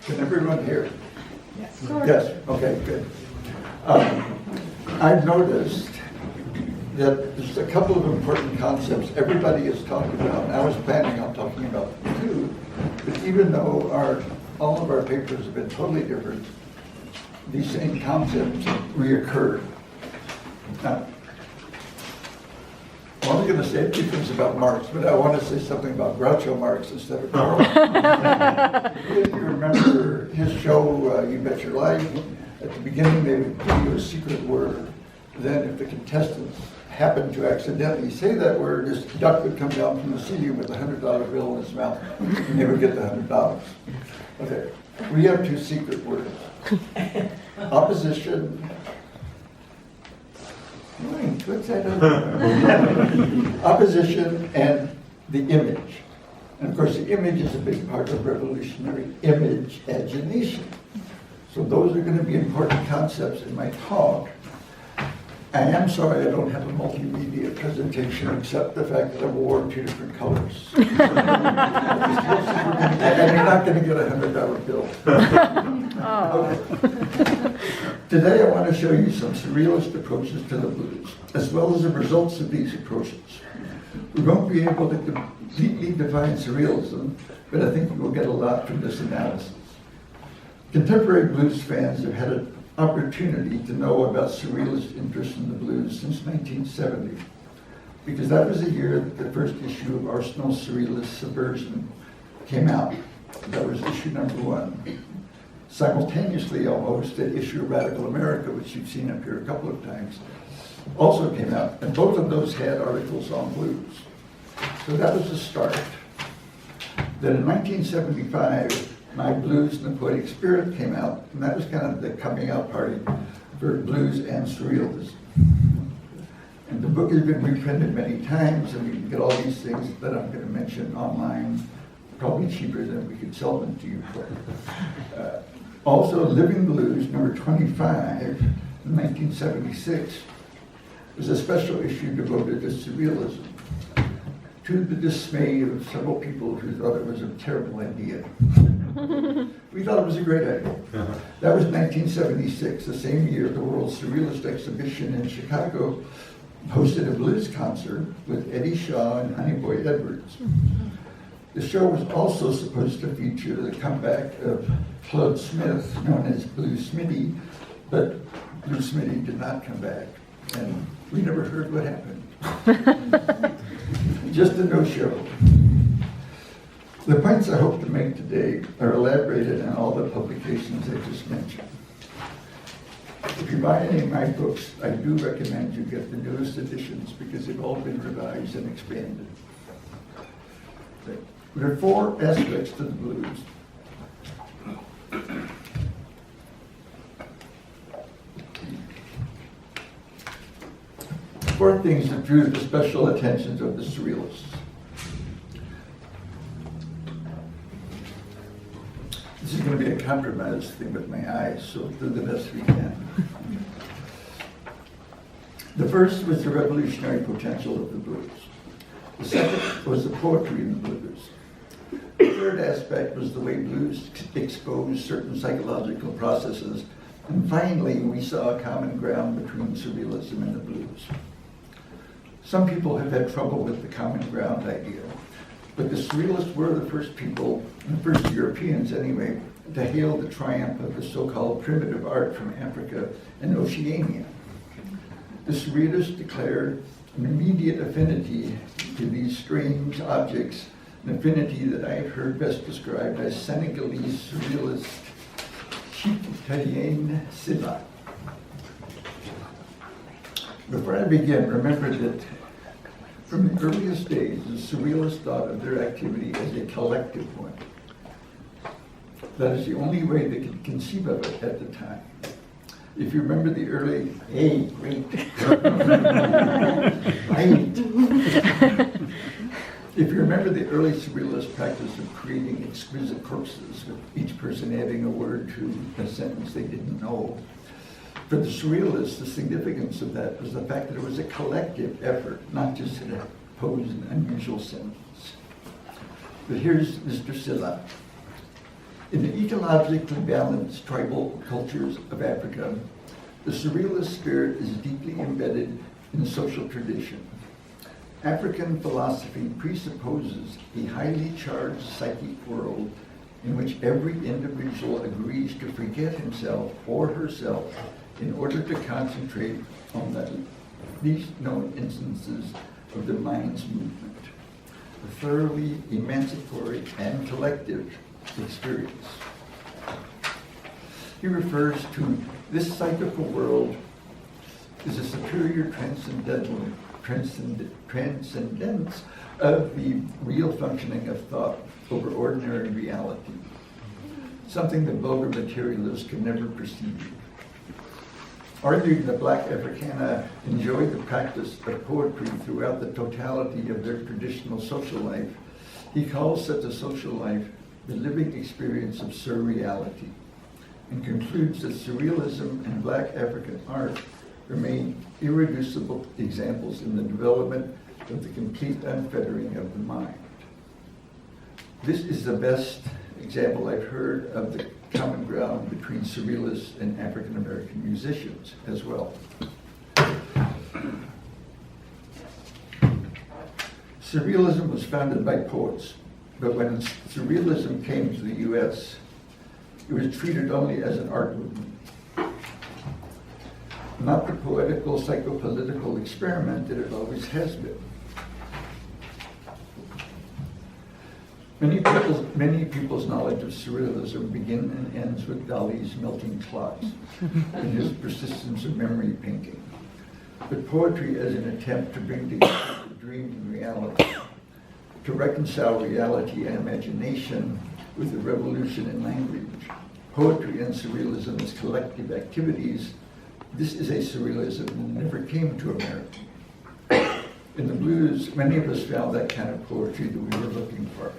Can everyone hear? Yes. Yes, okay, good. I've noticed that there's a couple of important concepts everybody is talking about, and I was planning on talking about them too, but even though all of our papers have been totally different, these same concepts reoccur. Now, I'm only going to say a few things about Marx, but I want to say something about Groucho Marx instead of Karl. If you remember his show, You Bet Your Life, at the beginning they would give you a secret word. Then if the contestants happened to accidentally say that word, this duck would come down from the ceiling with a $100 bill in his mouth, and they would get the $100. Okay, we have two secret words. Opposition. Wait, what's that? Opposition and the image. And of course, the image is a big part of revolutionary image agitation. So those are going to be important concepts in my talk. I am sorry I don't have a multimedia presentation except the fact that I wore two different colors. And you're not going to get a $100 bill. Okay. Today I want to show you some surrealist approaches to the blues, as well as the results of these approaches. We won't be able to completely define surrealism, but I think we'll get a lot from this analysis. Contemporary blues fans have had an opportunity to know about surrealist interest in the blues since 1970, because that was the year that the first issue of Arsenal's Surrealist Subversion came out. That was issue number 1. Simultaneously, almost, the issue of Radical America, which you've seen up here a couple of times, also came out, and both of those had articles on blues. So that was the start. Then in 1975, My Blues and the Poetic Spirit came out, and that was kind of the coming out party for blues and surrealism. And the book has been reprinted many times, and you can get all these things that I'm going to mention online, probably cheaper than we could sell them to you for. Also, Living Blues, number 25, in 1976, was a special issue devoted to surrealism, to the dismay of several people who thought it was a terrible idea. We thought it was a great idea. That was 1976, the same year the World Surrealist Exhibition in Chicago hosted a blues concert with Eddie Shaw and Honey Boy Edwards. The show was also supposed to feature the comeback of Claude Smith, known as Blue Smitty, but Blue Smitty did not come back, and we never heard what happened. Just a no-show. The points I hope to make today are elaborated in all the publications I just mentioned. If you buy any of my books, I do recommend you get the newest editions because they've all been revised and expanded. There are 4 aspects to the blues. Four things that drew the special attentions of the surrealists. This is going to be a compromised thing with my eyes, so we'll do the best we can. The first was the revolutionary potential of the blues. The second was the poetry in the blues. The third aspect was the way blues exposed certain psychological processes. And finally, we saw a common ground between surrealism and the blues. Some people have had trouble with the common ground idea, but the surrealists were the first people, the first Europeans anyway, to hail the triumph of the so-called primitive art from Africa and Oceania. The surrealists declared an immediate affinity to these strange objects, an affinity that I have heard best described as Senegalese surrealist Chictayenne Silla. Before I begin, remember that from the earliest days, the surrealists thought of their activity as a collective one. That is the only way they could conceive of it at the time. If you remember the early, great. Right. If you remember the early surrealist practice of creating exquisite corpses, with each person adding a word to a sentence they didn't know, for the surrealists, the significance of that was the fact that it was a collective effort, not just to pose an unusual sentence. But here's Mr. Silla. In the ecologically balanced tribal cultures of Africa, the surrealist spirit is deeply embedded in social tradition. African philosophy presupposes a highly charged psychic world in which every individual agrees to forget himself or herself in order to concentrate on the least known instances of the mind's movement, a thoroughly emancipatory and collective experience. He refers to this psychical world as a superior transcendence of the real functioning of thought over ordinary reality, something that vulgar materialists can never perceive. Arguing that Black Africana enjoyed the practice of poetry throughout the totality of their traditional social life, he calls such a social life the living experience of surreality, and concludes that surrealism and Black African art remain irreducible examples in the development of the complete unfettering of the mind. This is the best example I've heard of the common ground between surrealists and African American musicians as well. Surrealism was founded by poets, but when surrealism came to the US, it was treated only as an art movement, not the poetical, psychopolitical experiment that it always has been. Many people's knowledge of surrealism begin and ends with Dali's Melting Clocks and his persistence of memory painting. But poetry as an attempt to bring together the dream and reality, to reconcile reality and imagination with the revolution in language, poetry and surrealism as collective activities, this is a surrealism that never came to America. In the blues, many of us found that kind of poetry that we were looking for.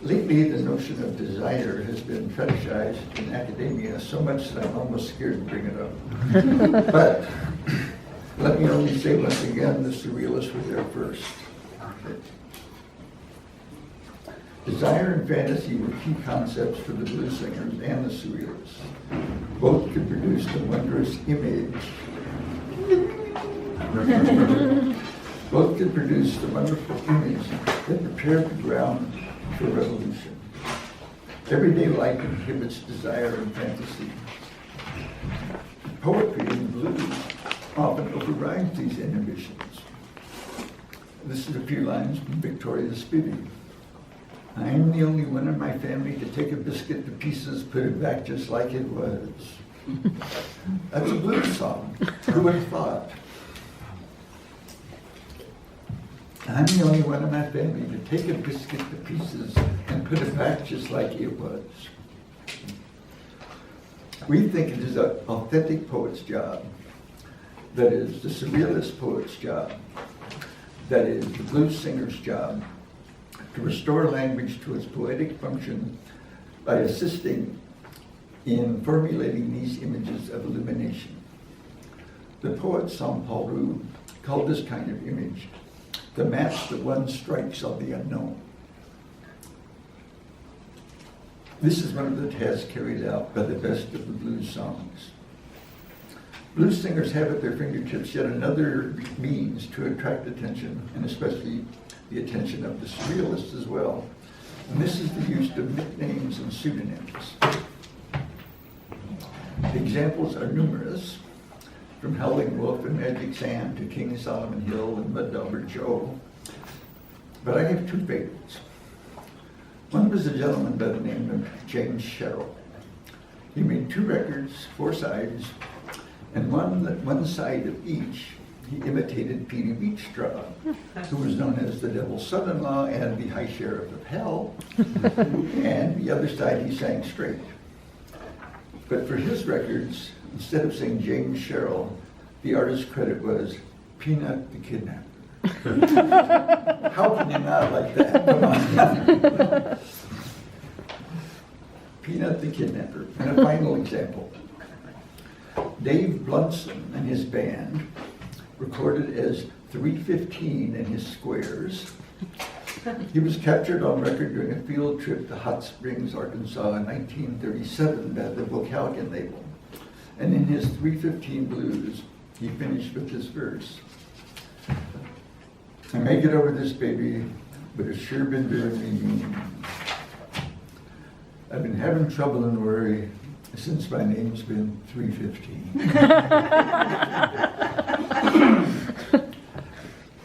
Lately, the notion of desire has been fetishized in academia so much that I'm almost scared to bring it up. But let me only say once again, the surrealists were there first. Desire and fantasy were key concepts for the blues singers and the surrealists. Both could produce the wondrous image. Both could produce the wonderful image that prepared the ground for revolution. Everyday life inhibits desire and fantasy. Poetry and blues often overrides these inhibitions. This is a few lines from Victoria's Spivvy. I'm the only one in my family to take a biscuit to pieces, put it back just like it was. That's a blues song. Who would have thought? I'm the only one in my family to take a biscuit to pieces and put it back just like it was. We think it is an authentic poet's job, that is, the surrealist poet's job, that is, the blues singer's job, to restore language to its poetic function by assisting in formulating these images of illumination. The poet Jean-Paul Roux called this kind of image the match that one strikes on the unknown. This is one of the tasks carried out by the best of the blues songs. Blues singers have at their fingertips yet another means to attract attention, and especially the attention of the surrealists as well. And this is the use of nicknames and pseudonyms. The examples are numerous, from Howling Wolf and Magic Sam to King Solomon Hill and Mud Dauber Joe. But I have two favorites. One was a gentleman by the name of James Sherrill. He made 2 records, 4 sides, and one side of each he imitated Petey Beachstraw, who was known as the Devil's Son-in-Law and the High Sheriff of Hell, and the other side he sang straight. But for his records, instead of saying James Sherrill, the artist's credit was Peanut the Kidnapper. How can you not like that? Come on. Peanut the Kidnapper. And a final example. Dave Blunson and his band, recorded as 315 in his squares, He was captured on record during a field trip to Hot Springs, Arkansas in 1937 by the Vocalcan label. And in his 3:15 blues, he finished with this verse. I may get over this, baby, but it's sure been doing me mean. I've been having trouble and worry since my name's been 3:15.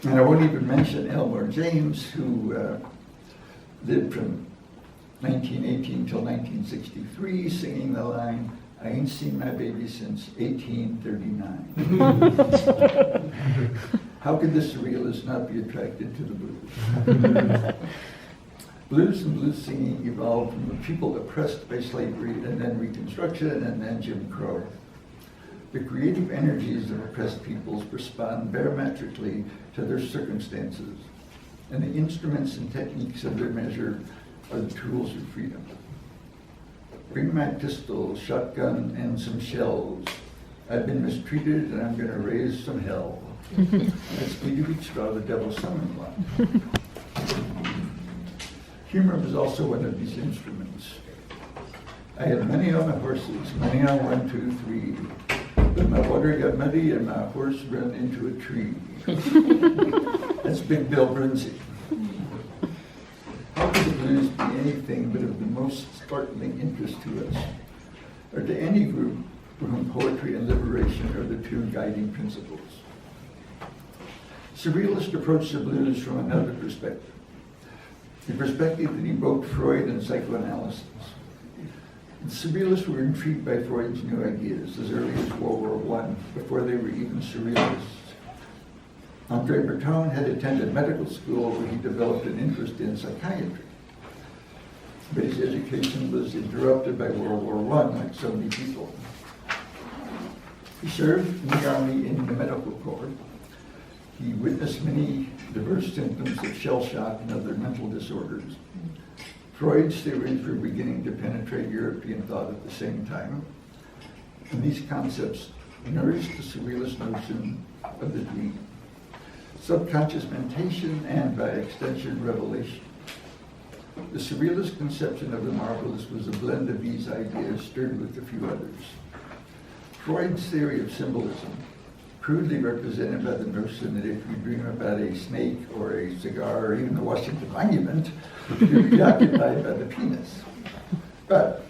And I won't even mention Elmore James, who lived from 1918 till 1963, singing the line, I ain't seen my baby since 1839. How could the surrealist not be attracted to the blues? Blues and blues singing evolved from the people oppressed by slavery and then Reconstruction and then Jim Crow. The creative energies of oppressed peoples respond barometrically to their circumstances, and the instruments and techniques of their measure are the tools of freedom. Bring my pistol, shotgun, and some shells. I've been mistreated and I'm gonna raise some hell. Let's be to each straw the devil summoned one. Humor was also one of these instruments. I had many on my horses, many on 1, 2, 3. But my water got muddy and my horse ran into a tree. That's Big Bill Brinsey. How could the blues be anything but of the most startling interest to us, or to any group for whom poetry and liberation are the two guiding principles? Surrealist approached the blues from another perspective, the perspective that evoked Freud and psychoanalysis. The surrealists were intrigued by Freud's new ideas as early as World War I, before they were even surrealists. André Breton had attended medical school where he developed an interest in psychiatry. But his education was interrupted by World War I, like so many people. He served in the Army in the medical corps. He witnessed many diverse symptoms of shell shock and other mental disorders. Freud's theories were beginning to penetrate European thought at the same time, and these concepts nourished the surrealist notion of the dream, subconscious mentation, and by extension, revelation. The surrealist conception of the marvelous was a blend of these ideas stirred with a few others. Freud's theory of symbolism, crudely represented by the notion that if you dream about a snake or a cigar or even the Washington Monument, you're preoccupied by the penis. But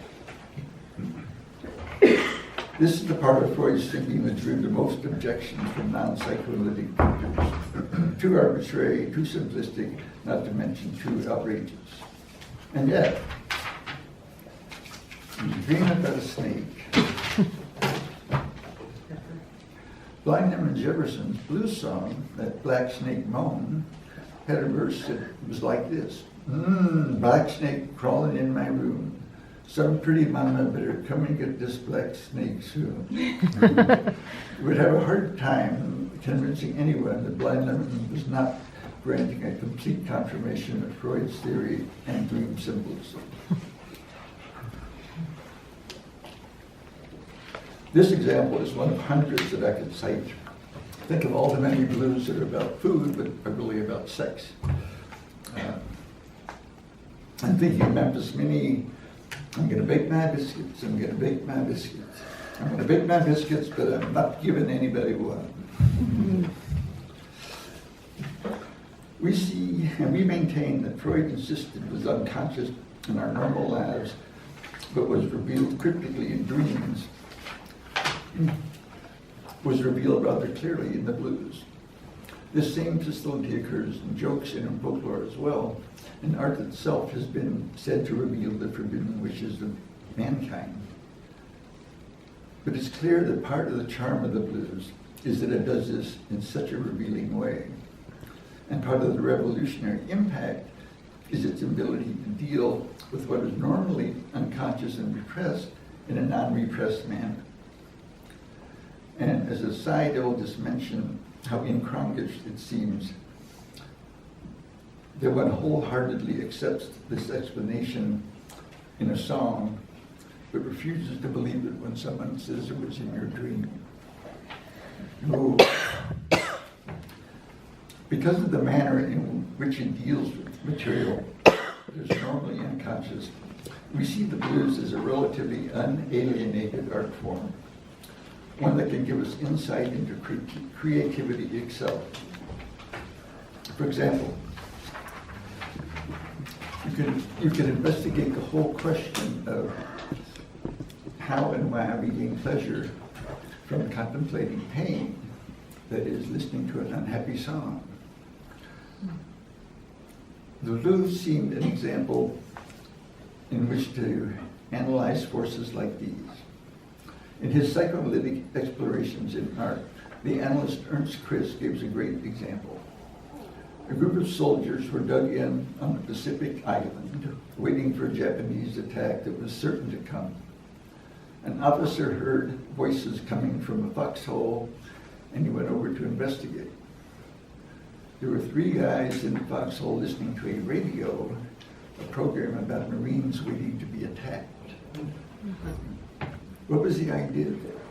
this is the part of Freud's thinking that drew the most objections from non-psychoanalytic thinkers. Too arbitrary, too simplistic, not to mention too outrageous. And yet, you dream about a snake. Blind Lemon Jefferson's blues song, that Black Snake Moan, had a verse that was like this. Black snake crawling in my room. Some pretty mama better come and get this black snake soon. Would have a hard time convincing anyone that Blind Lemon was not granting a complete confirmation of Freud's theory and dream symbolism. This example is one of hundreds that I could cite. Think of all the many blues that are about food, but are really about sex. I'm thinking of Memphis Minnie. I'm going to bake my biscuits. I'm going to bake my biscuits. I'm going to bake my biscuits, but I'm not giving anybody one. We see and we maintain that Freud insisted was unconscious in our normal lives, but was revealed cryptically in dreams, was revealed rather clearly in the blues. This same facility occurs in jokes and in folklore as well, and art itself has been said to reveal the forbidden wishes of mankind. But it's clear that part of the charm of the blues is that it does this in such a revealing way. And part of the revolutionary impact is its ability to deal with what is normally unconscious and repressed in a non-repressed manner. And as a side, I will just mention how incongruous it seems that one wholeheartedly accepts this explanation in a song, but refuses to believe it when someone says it was in your dream. No. Because of the manner in which it deals with material that is normally unconscious, we see the blues as a relatively unalienated art form, one that can give us insight into creativity itself. For example, you can investigate the whole question of how and why we gain pleasure from contemplating pain, that is, listening to an unhappy song. The blues seemed an example in which to analyze forces like these. In his psychoanalytic explorations in art, the analyst Ernst Chris gives a great example. A group of soldiers were dug in on a Pacific island, waiting for a Japanese attack that was certain to come. An officer heard voices coming from a foxhole, and he went over to investigate. There were 3 guys in the foxhole listening to a radio, a program about Marines waiting to be attacked. What was the idea there?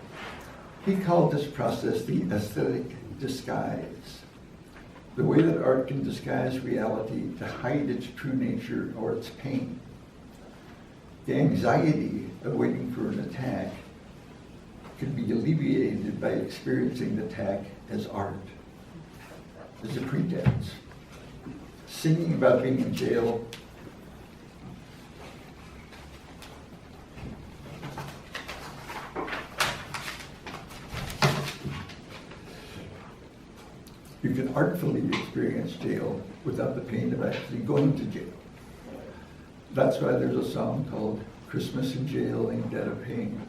He called this process the aesthetic disguise, the way that art can disguise reality to hide its true nature or its pain. The anxiety of waiting for an attack could be alleviated by experiencing the attack as art, as a pretense. Singing about being in jail you can artfully experience jail without the pain of actually going to jail. That's why there's a song called Christmas in Jail Ain't That a Pain,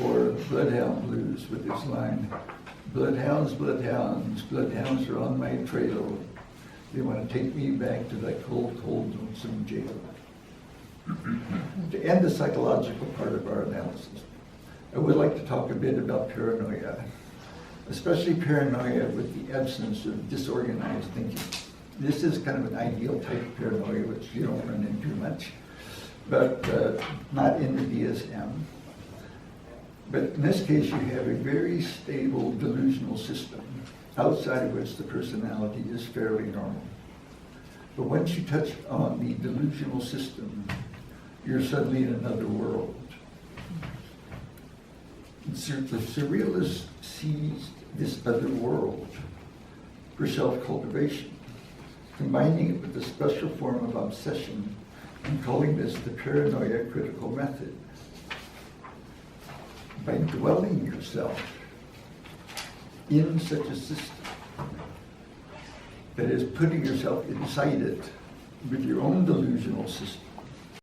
or Bloodhound Blues with this line, bloodhounds, bloodhounds, bloodhounds are on my trail. They want to take me back to that cold, cold, lonesome jail. To end the psychological part of our analysis, I would like to talk a bit about paranoia, especially paranoia with the absence of disorganized thinking. This is kind of an ideal type of paranoia, which you don't run into much, but not in the DSM. But in this case, you have a very stable delusional system, outside of which the personality is fairly normal. But once you touch on the delusional system, you're suddenly in another world. The surrealist seized this other world for self-cultivation, combining it with a special form of obsession and calling this the paranoia critical method. By dwelling yourself in such a system, that is, putting yourself inside it with your own delusional system,